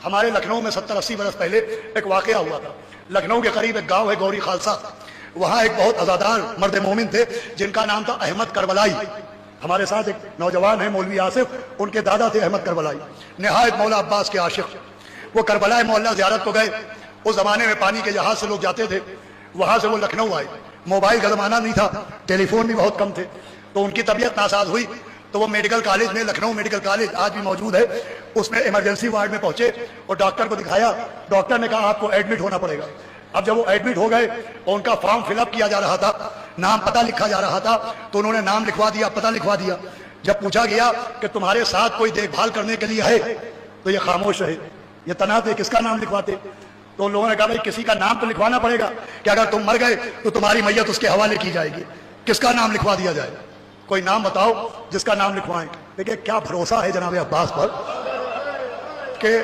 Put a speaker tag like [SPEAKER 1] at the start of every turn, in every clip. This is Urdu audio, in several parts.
[SPEAKER 1] ہمارے لکھنؤ میں 70-80 برس پہلے ایک واقعہ ہوا تھا. لکھنؤ کے قریب ایک گاؤں ہے گوری خالصہ. وہاں ایک بہت عزادار مرد مومن تھے جن کا نام تھا احمد کربلائی. ہمارے ساتھ ایک نوجوان ہے مولوی آصف, ان کے دادا تھے احمد کربلائی, نہایت مولا عباس کے عاشق. وہ کربلا محلہ زیارت کو گئے. اس زمانے میں پانی کے جہاز سے لوگ جاتے تھے. وہاں سے وہ لکھنؤ آئے. موبائل کا زمانہ نہیں تھا, ٹیلی فون بھی بہت کم تھے. تو ان کی طبیعت ناساز ہوئی تو وہ میڈیکل کالج میں, لکھنؤ میڈیکل کالج آج بھی موجود ہے, اس میں ایمرجنسی وارڈ میں پہنچے اور ڈاکٹر کو دکھایا. ڈاکٹر نے کہا آپ کو ایڈمٹ ہونا پڑے گا. اب جب وہ ایڈمٹ ہو گئے اور ان کا فارم فل اپ کیا جا رہا تھا, نام پتہ لکھا جا رہا تھا, تو انہوں نے نام لکھوا دیا, پتہ لکھوا دیا. جب پوچھا گیا کہ تمہارے ساتھ کوئی دیکھ بھال کرنے کے لیے ہے, تو یہ خاموش رہے. یہ تنازع کس کا نام لکھواتے؟ تو لوگوں نے کہا بھائی کسی کا نام تو لکھوانا پڑے گا کہ اگر تم مر گئے تو تمہاری میت اس کے حوالے کی جائے گی. کس کا نام لکھوا دیا جائے؟ کوئی نام بتاؤ جس کا نام لکھوائیں. دیکھیں کیا بھروسہ ہے جناب عباس پر کہ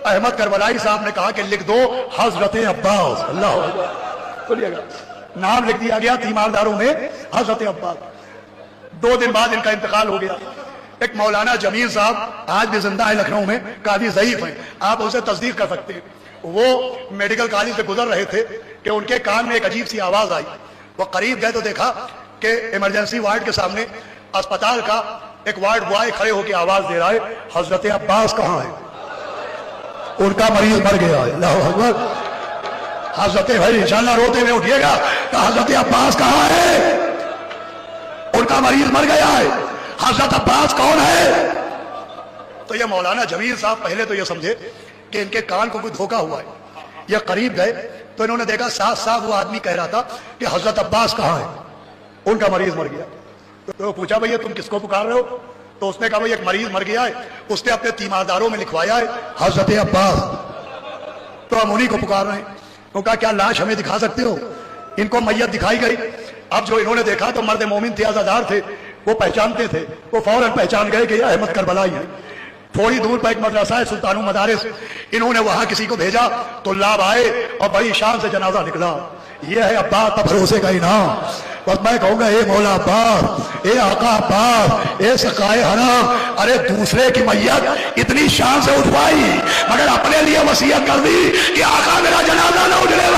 [SPEAKER 1] احمد کربلائی صاحب نے کہا کہ لکھ دو حضرت عباس. اللہ اکبر. بولیے گا نام لکھ دیا گیا تیمارداروں میں حضرت عباس. 2 دن بعد ان کا انتقال ہو گیا. ایک مولانا جمیل صاحب آج بھی زندہ ہے لکھنؤ میں, قاضی ضعیف ہیں, آپ اسے تصدیق کر سکتے ہیں. وہ میڈیکل کالج سے گزر رہے تھے کہ ان کے کان میں ایک عجیب سی آواز آئی. وہ قریب گئے تو دیکھا کہ ایمرجنسی وارڈ کے سامنے اسپتال کا ایک وارڈ بوائے کھڑے ہو کے آواز دے رہا ہے حضرت عباس کہاں ہے؟ ان کا مریض مر گیا ہے. اللہ اکبر. حضرت بھائی انشاءاللہ روتے ہوئے اٹھیے گا کہ حضرت عباس کہاں ہے؟ ان کا مریض مر گیا ہے. حضرت عباس کون ہے؟ تو یہ مولانا جمیل صاحب پہلے تو یہ سمجھے کہ ان کے کان کو کوئی دھوکا ہوا ہے. یہ قریب گئے تو انہوں نے دیکھا صاف صاف وہ آدمی کہہ رہا تھا کہ حضرت عباس کہاں ہے؟ ان کا مریض مر گیا. تو پوچھا بھئی تم کس کو پکار رہے ہو؟ تو اس نے کہا بھئی ایک مریض مر گیا ہے, اس نے اپنے تیمارداروں میں لکھوایا ہے حضرت عباس, تو ہم انہی کو پکار رہے ہیں. تو کہا کیا لاش ہمیں دکھا سکتے ہو؟ ان کو میت دکھائی گئی. اب جو انہوں نے دیکھا تو مرد مومن تھے, عزادار تھے, وہ پہچانتے تھے. وہ فوراً پہچان گئے کہ یہ احمد کربلائی ہے. تھوڑی دور پر ایک مدرسہ ہے سلطان مدارس, انہوں نے وہاں کسی کو بھیجا, طلاب آئے اور بڑی شان سے جنازہ نکلا. یہ ہے عباس کا بھروسے کا انعام. بس میں کہوں گا اے مولا عباس, اے آقا عباس, اے سقائے حرام, ارے دوسرے کی میت اتنی شان سے اٹھوائی مگر اپنے لیے وصیت کر دی کہ آقا میرا جنازہ نہ اجڑے.